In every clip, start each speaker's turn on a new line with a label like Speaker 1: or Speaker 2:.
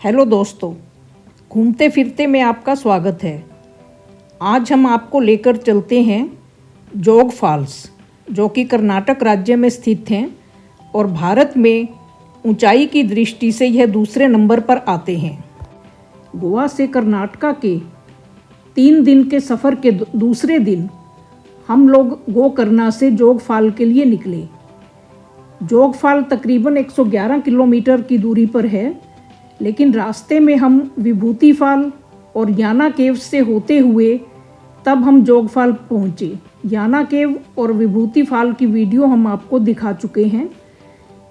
Speaker 1: Hello दोस्तों, घूमते फिरते में आपका स्वागत है। आज हम आपको लेकर चलते हैं जोग फॉल्स, जो कि कर्नाटक राज्य में स्थित हैं और भारत में ऊंचाई की दृष्टि से यह दूसरे नंबर पर आते हैं। गोवा से कर्नाटका के 3 दिन के सफ़र के दूसरे दिन हम लोग गोकर्णा से जोग फॉल के लिए निकले। जोग फॉल तकरीबन 111 किलोमीटर की दूरी पर है, लेकिन रास्ते में हम विभूति फॉल और याना केव से होते हुए तब हम जोग फॉल पहुँचे। याना केव और विभूति फॉल की वीडियो हम आपको दिखा चुके हैं।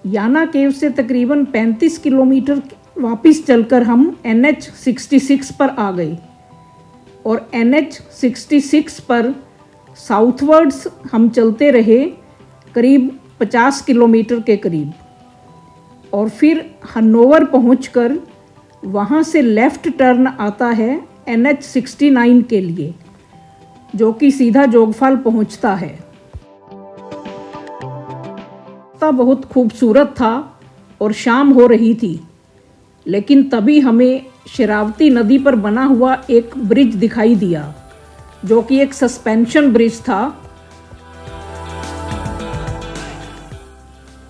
Speaker 1: याना केव से तकरीबन 35 किलोमीटर वापस चलकर हम NH 66 पर आ गए और NH 66 पर साउथवर्ड्स हम चलते रहे करीब 50 किलोमीटर के करीब, और फिर हनोवर पहुंचकर वहां से लेफ़्ट टर्न आता है NH 69 के लिए, जो कि सीधा जोग फॉल पहुंचता है। रास्ता बहुत खूबसूरत था और शाम हो रही थी, लेकिन तभी हमें शरावती नदी पर बना हुआ एक ब्रिज दिखाई दिया, जो कि एक सस्पेंशन ब्रिज था।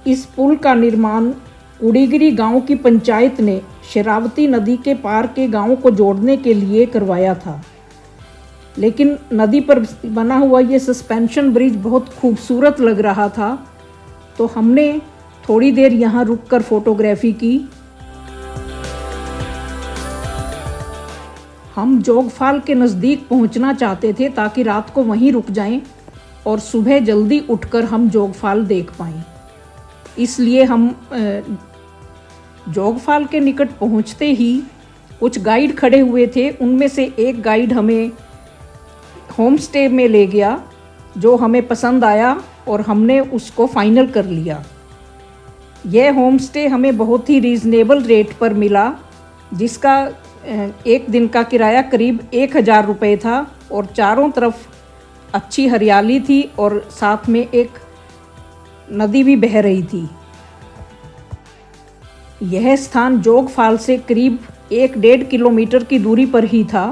Speaker 1: इस पुल का निर्माण उड़ीगिरी गांव की पंचायत ने शरावती नदी के पार के गांवों को जोड़ने के लिए करवाया था, लेकिन नदी पर बना हुआ ये सस्पेंशन ब्रिज बहुत खूबसूरत लग रहा था, तो हमने थोड़ी देर यहाँ रुककर फोटोग्राफी की। हम जोग फॉल के नज़दीक पहुँचना चाहते थे ताकि रात को वहीं रुक जाएं और सुबह जल्दी उठकर हम जोग फॉल देख पाएं। इसलिए हम जोग फॉल के निकट पहुंचते ही कुछ गाइड खड़े हुए थे। उनमें से एक गाइड हमें होम स्टे में ले गया, जो हमें पसंद आया और हमने उसको फाइनल कर लिया। यह होम स्टे हमें बहुत ही रीज़नेबल रेट पर मिला, जिसका एक दिन का किराया करीब 1000 रुपये था और चारों तरफ अच्छी हरियाली थी और साथ में एक नदी भी बह रही थी। यह स्थान जोग फॉल से करीब 1-1.5 किलोमीटर की दूरी पर ही था।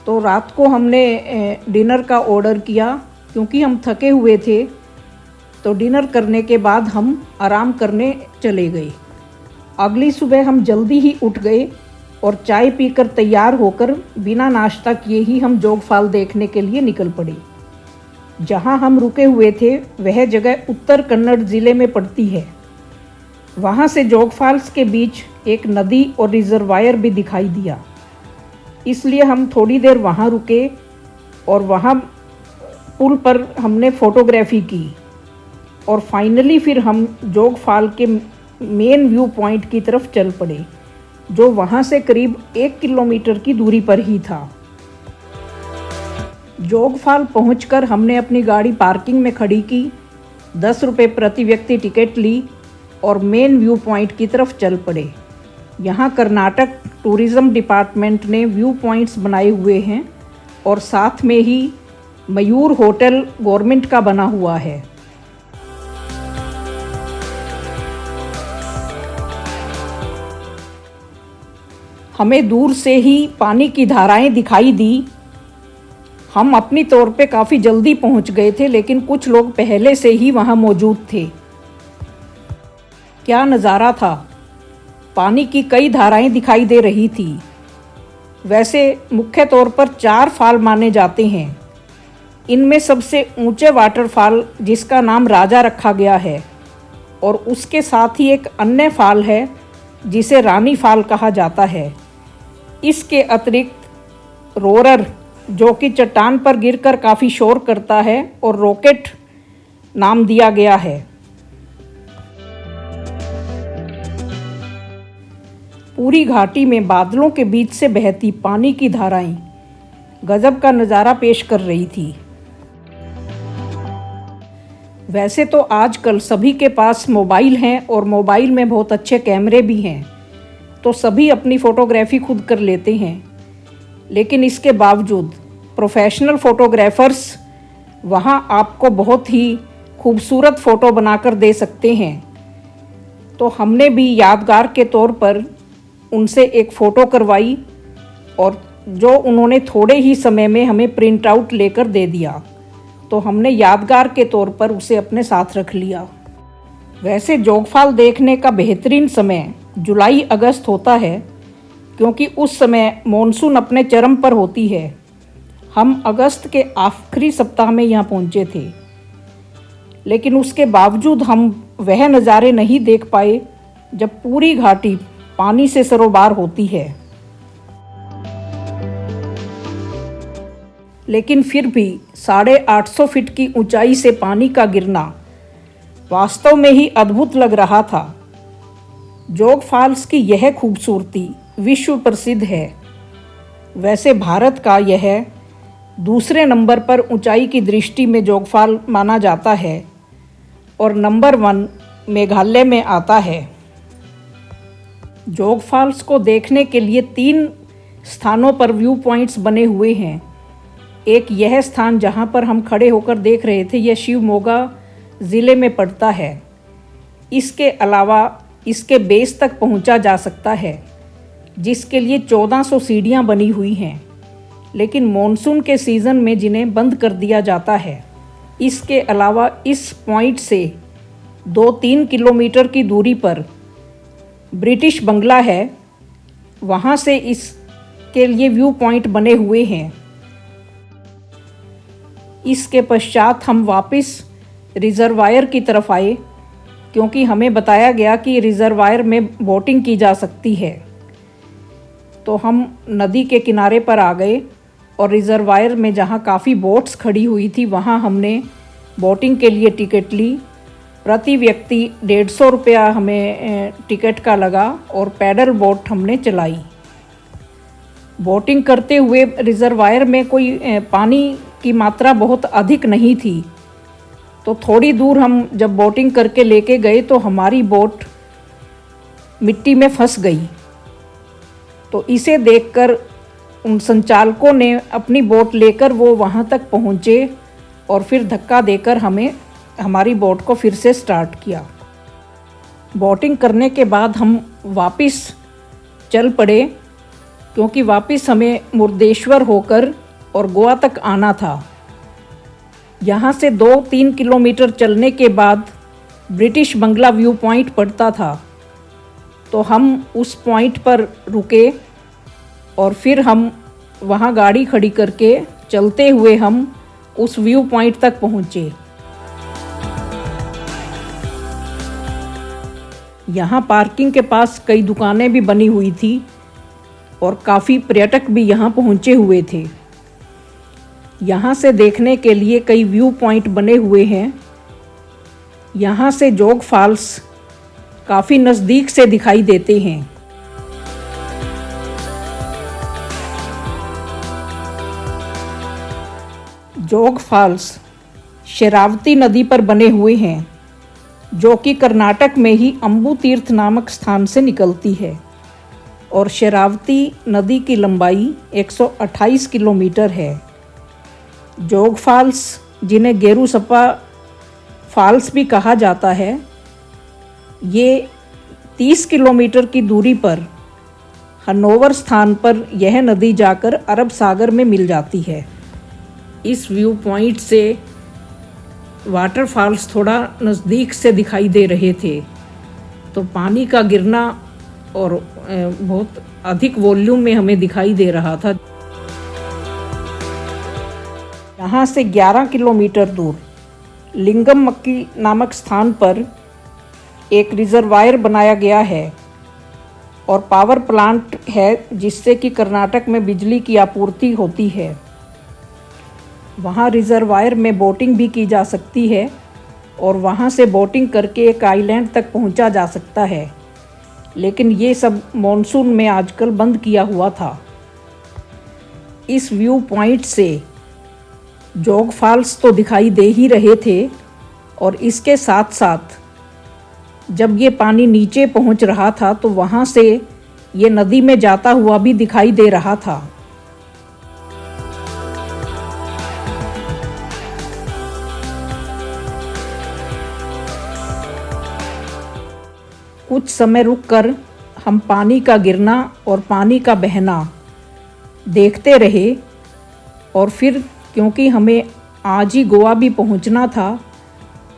Speaker 1: तो रात को हमने डिनर का ऑर्डर किया, क्योंकि हम थके हुए थे। तो डिनर करने के बाद हम आराम करने चले गए। अगली सुबह हम जल्दी ही उठ गए और चाय पीकर तैयार होकर बिना नाश्ता किए ही हम जोग फॉल देखने के लिए निकल पड़े। जहाँ हम रुके हुए थे वह जगह उत्तर कन्नड़ ज़िले में पड़ती है। वहाँ से जोग फॉल्स के बीच एक नदी और रिजर्वायर भी दिखाई दिया, इसलिए हम थोड़ी देर वहाँ रुके और वहाँ पुल पर हमने फ़ोटोग्राफी की और फाइनली फिर हम जोग फॉल के मेन व्यू पॉइंट की तरफ चल पड़े, जो वहाँ से करीब 1 किलोमीटर की दूरी पर ही था। जोग फॉल पहुंचकर हमने अपनी गाड़ी पार्किंग में खड़ी की, 10 रुपये प्रति व्यक्ति टिकट ली और मेन व्यू पॉइंट की तरफ चल पड़े। यहाँ कर्नाटक टूरिज़्म डिपार्टमेंट ने व्यू पॉइंट्स बनाए हुए हैं और साथ में ही मयूर होटल गवर्नमेंट का बना हुआ है। हमें दूर से ही पानी की धाराएं दिखाई दी। हम अपनी तौर पे काफ़ी जल्दी पहुंच गए थे, लेकिन कुछ लोग पहले से ही वहां मौजूद थे। क्या नज़ारा था! पानी की कई धाराएं दिखाई दे रही थी। वैसे मुख्य तौर पर 4 फॉल माने जाते हैं। इनमें सबसे ऊंचे वाटरफॉल, जिसका नाम राजा रखा गया है, और उसके साथ ही एक अन्य फॉल है जिसे रानी फॉल कहा जाता है। इसके अतिरिक्त रोरर, जो कि चट्टान पर गिरकर काफ़ी शोर करता है, और रॉकेट नाम दिया गया है। पूरी घाटी में बादलों के बीच से बहती पानी की धाराएं गजब का नज़ारा पेश कर रही थी। वैसे तो आजकल सभी के पास मोबाइल हैं और मोबाइल में बहुत अच्छे कैमरे भी हैं, तो सभी अपनी फ़ोटोग्राफी खुद कर लेते हैं, लेकिन इसके बावजूद प्रोफेशनल फ़ोटोग्राफ़र्स वहाँ आपको बहुत ही खूबसूरत फ़ोटो बनाकर दे सकते हैं। तो हमने भी यादगार के तौर पर उनसे एक फ़ोटो करवाई और जो उन्होंने थोड़े ही समय में हमें प्रिंट आउट लेकर दे दिया, तो हमने यादगार के तौर पर उसे अपने साथ रख लिया। वैसे जोगफाल देखने का बेहतरीन समय जुलाई अगस्त होता है, क्योंकि उस समय मॉनसून अपने चरम पर होती है। हम अगस्त के आखिरी सप्ताह में यहाँ पहुँचे थे, लेकिन उसके बावजूद हम वह नज़ारे नहीं देख पाए जब पूरी घाटी पानी से सरोबार होती है। लेकिन फिर भी 850 फीट की ऊंचाई से पानी का गिरना वास्तव में ही अद्भुत लग रहा था। जोग फॉल्स की यह खूबसूरती विश्व प्रसिद्ध है। वैसे भारत का यह दूसरे नंबर पर ऊंचाई की दृष्टि में जोग फॉल माना जाता है और नंबर 1 मेघालय में आता है। जोग फॉल्स को देखने के लिए 3 स्थानों पर व्यू पॉइंट्स बने हुए हैं। एक यह स्थान जहां पर हम खड़े होकर देख रहे थे, यह शिवमोगा ज़िले में पड़ता है। इसके अलावा इसके बेस तक पहुंचा जा सकता है, जिसके लिए 1400 सीढ़ियां बनी हुई हैं, लेकिन मॉनसून के सीज़न में जिन्हें बंद कर दिया जाता है। इसके अलावा इस पॉइंट से 2-3 किलोमीटर की दूरी पर ब्रिटिश बंगला है, वहाँ से इसके लिए व्यू पॉइंट बने हुए हैं। इसके पश्चात हम वापस रिजर्वायर की तरफ आए, क्योंकि हमें बताया गया कि रिजर्वायर में बोटिंग की जा सकती है। तो हम नदी के किनारे पर आ गए और रिजर्वायर में जहाँ काफ़ी बोट्स खड़ी हुई थी, वहाँ हमने बोटिंग के लिए टिकट ली। प्रति व्यक्ति 150 रुपया हमें टिकट का लगा और पैडल बोट हमने चलाई। बोटिंग करते हुए रिजर्वायर में कोई पानी की मात्रा बहुत अधिक नहीं थी, तो थोड़ी दूर हम जब बोटिंग करके लेके गए तो हमारी बोट मिट्टी में फंस गई। तो इसे देखकर उन संचालकों ने अपनी बोट लेकर वो वहाँ तक पहुँचे और फिर धक्का देकर हमें हमारी बोट को फिर से स्टार्ट किया। बोटिंग करने के बाद हम वापस चल पड़े, क्योंकि वापस हमें मुर्देश्वर होकर और गोवा तक आना था। यहाँ से 2-3 किलोमीटर चलने के बाद ब्रिटिश बंगला व्यू पॉइंट पड़ता था, तो हम उस पॉइंट पर रुके और फिर हम वहाँ गाड़ी खड़ी करके चलते हुए हम उस व्यू पॉइंट तक पहुँचे। यहाँ पार्किंग के पास कई दुकानें भी बनी हुई थी और काफ़ी पर्यटक भी यहाँ पहुँचे हुए थे। यहाँ से देखने के लिए कई व्यू पॉइंट बने हुए हैं। यहाँ से जोग फॉल्स काफ़ी नज़दीक से दिखाई देते हैं। जोग फॉल्स शरावती नदी पर बने हुए हैं, जो कि कर्नाटक में ही अम्बु तीर्थ नामक स्थान से निकलती है और शरावती नदी की लंबाई 128 किलोमीटर है। जोग फॉल्स, जिन्हें गेरुसप्पा फॉल्स भी कहा जाता है, ये 30 किलोमीटर की दूरी पर हनोवर स्थान पर यह नदी जाकर अरब सागर में मिल जाती है। इस व्यू पॉइंट से वाटरफॉल्स थोड़ा नज़दीक से दिखाई दे रहे थे, तो पानी का गिरना और बहुत अधिक वॉल्यूम में हमें दिखाई दे रहा था। यहाँ से 11 किलोमीटर दूर लिंगम मक्की नामक स्थान पर एक रिजर्वायर बनाया गया है और पावर प्लांट है, जिससे कि कर्नाटक में बिजली की आपूर्ति होती है। वहाँ रिजर्वायर में बोटिंग भी की जा सकती है और वहाँ से बोटिंग करके एक आइलैंड तक पहुँचा जा सकता है, लेकिन ये सब मॉनसून में आजकल बंद किया हुआ था। इस व्यू पॉइंट से जोग फॉल्स तो दिखाई दे ही रहे थे और इसके साथ साथ जब ये पानी नीचे पहुँच रहा था तो वहाँ से ये नदी में जाता हुआ भी दिखाई दे रहा था। कुछ समय रुककर हम पानी का गिरना और पानी का बहना देखते रहे और फिर क्योंकि हमें आज ही गोवा भी पहुंचना था,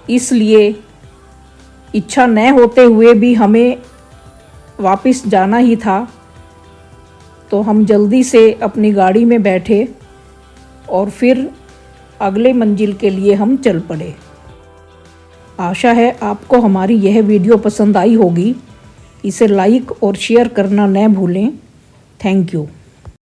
Speaker 1: इसलिए इच्छा न होते हुए भी हमें वापस जाना ही था, तो हम जल्दी से अपनी गाड़ी में बैठे और फिर अगले मंजिल के लिए हम चल पड़े। आशा है आपको हमारी यह वीडियो पसंद आई होगी। इसे लाइक और शेयर करना न भूलें। Thank you.